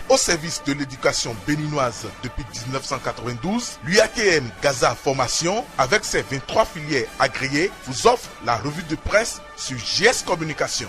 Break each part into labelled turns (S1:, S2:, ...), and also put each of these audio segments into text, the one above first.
S1: au service de l'éducation béninoise depuis 1992, l'UATM Gaza Formation, avec ses 23 filières agréées, vous offre la revue de presse sur JS Communication.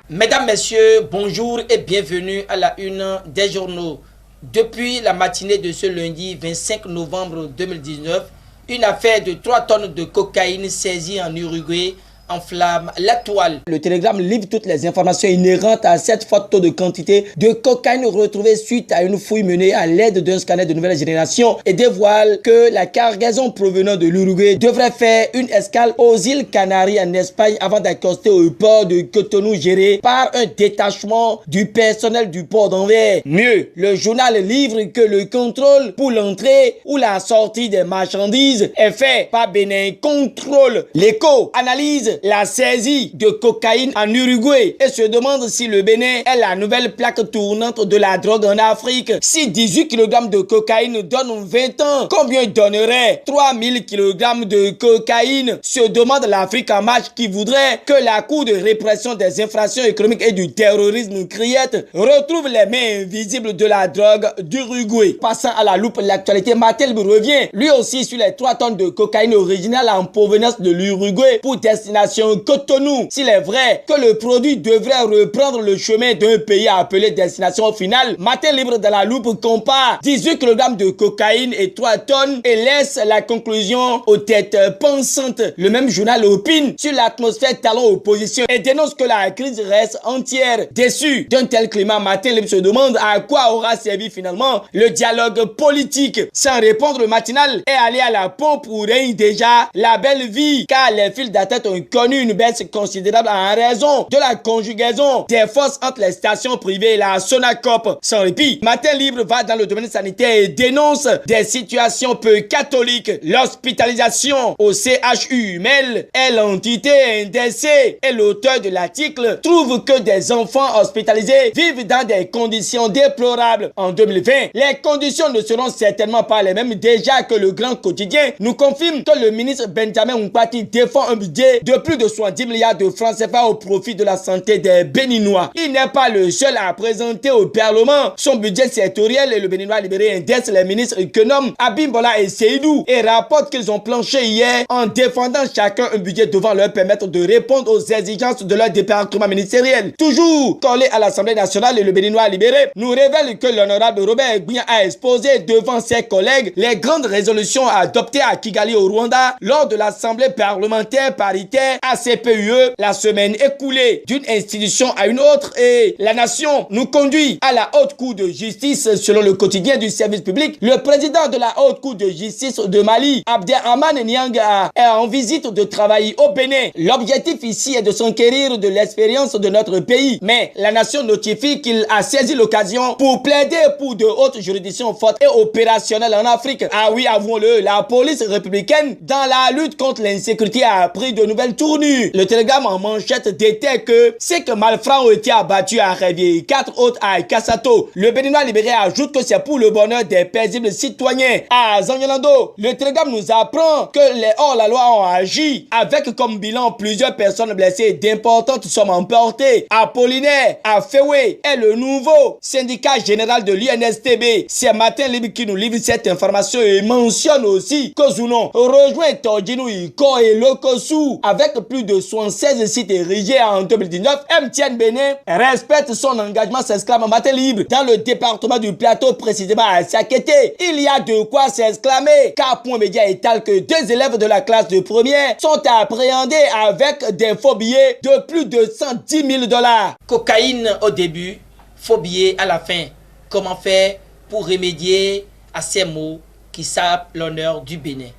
S2: Mesdames, Messieurs, bonjour et bienvenue à la une des journaux. Depuis la matinée de ce lundi 25 novembre 2019, une affaire de 3 tonnes de cocaïne saisie en Uruguay enflamme la toile. Le Télégramme livre toutes les informations inhérentes à cette forte taux de quantité de cocaïne retrouvée suite à une fouille menée à l'aide d'un scanner de nouvelle génération et dévoile que la cargaison provenant de l'Uruguay devrait faire une escale aux îles Canaries en Espagne avant d'accoster au port de Cotonou géré par un détachement du personnel du port d'Anvers. Mieux, le journal livre que le contrôle pour l'entrée ou la sortie des marchandises est fait par Bénin Contrôle. L'Écho analyse la saisie de cocaïne en Uruguay et se demande si le Bénin est la nouvelle plaque tournante de la drogue en Afrique. Si 18 kg de cocaïne donne 20 ans, combien donnerait 3000 kg de cocaïne? Se demande l'Afrique en marche qui voudrait que la Cour de répression des infractions économiques et du terrorisme CRIET retrouve les mains invisibles de la drogue d'Uruguay. Passant à la loupe l'actualité, Matel revient lui aussi sur les 3 tonnes de cocaïne originale en provenance de l'Uruguay pour destination Cotonou. S'il est vrai que le produit devrait reprendre le chemin d'un pays appelé destination finale, Matin Libre dans la loupe compare 18 kg de cocaïne et 3 tonnes et laisse la conclusion aux têtes pensantes. Le même journal opine sur l'atmosphère talon opposition et dénonce que la crise reste entière. Déçu d'un tel climat, Matin Libre se demande à quoi aura servi finalement le dialogue politique. Sans répondre, le matinal est allé à la pompe où règne déjà la belle vie, car les files d'attente ont connu une baisse considérable en raison de la conjugaison des forces entre les stations privées et la Sonacop. Sans répit, Matin Libre va dans le domaine sanitaire et dénonce des situations peu catholiques. L'hospitalisation au CHU Mel est l'entité indexée et l'auteur de l'article trouve que des enfants hospitalisés vivent dans des conditions déplorables. En 2020, les conditions ne seront certainement pas les mêmes, déjà que le Grand Quotidien nous confirme que le ministre Benjamin Nkpati défend un budget de plus de 70 milliards de francs CFA au profit de la santé des Béninois. Il n'est pas le seul à présenter au Parlement son budget sectoriel et le Béninois libéré indexe les ministres économes Abimbola et Seydou et rapporte qu'ils ont planché hier en défendant chacun un budget devant leur permettre de répondre aux exigences de leur département ministériel. Toujours collé à l'Assemblée nationale et le Béninois libéré nous révèle que l'honorable Robert Guignan a exposé devant ses collègues les grandes résolutions adoptées à Kigali au Rwanda lors de l'Assemblée parlementaire paritaire ACPUE la semaine écoulée. D'une institution à une autre et la nation nous conduit à la haute cour de justice. Selon le quotidien du service public, le président de la haute cour de justice de Mali, Abderrahmane Nianga, est en visite de travail au Bénin. L'objectif ici est de s'enquérir de l'expérience de notre pays, mais la nation notifie qu'il a saisi l'occasion pour plaider pour de hautes juridictions fortes et opérationnelles en Afrique. Ah oui, avouons-le, la police républicaine dans la lutte contre l'insécurité a pris de nouvelles tournures. Le Télégramme en manchette détecte que c'est que malfrats ont été abattus à Révier, 4 autres à Kassato. Le Béninois libéré ajoute que c'est pour le bonheur des paisibles citoyens. À Zanyolando, le Télégramme nous apprend que les hors-la-loi ont agi avec comme bilan plusieurs personnes blessées et d'importantes sommes emportées. Apollinaire, à Féoué, est le nouveau syndicat général de l'UNSTB. C'est Matin Libre qui nous livre cette information et mentionne aussi que Zounon rejoint Tordjinou, Iko et Lokosu avec plus de 76 sites érigés en 2019. MTN Bénin respecte son engagement, s'exclame Matin Libre. Dans le département du Plateau, précisément à Sakété, il y a de quoi s'exclamer car Point Média étale que 2 élèves de la classe de première sont appréhendés avec des faux billets de plus de 110 000 $. Cocaïne au début, faux billets à la fin. Comment faire pour remédier à ces mots qui sapent l'honneur du Bénin?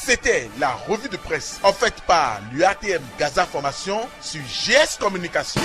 S1: C'était la revue de presse offerte par l'UATM Gaza Formation sur JS Communication.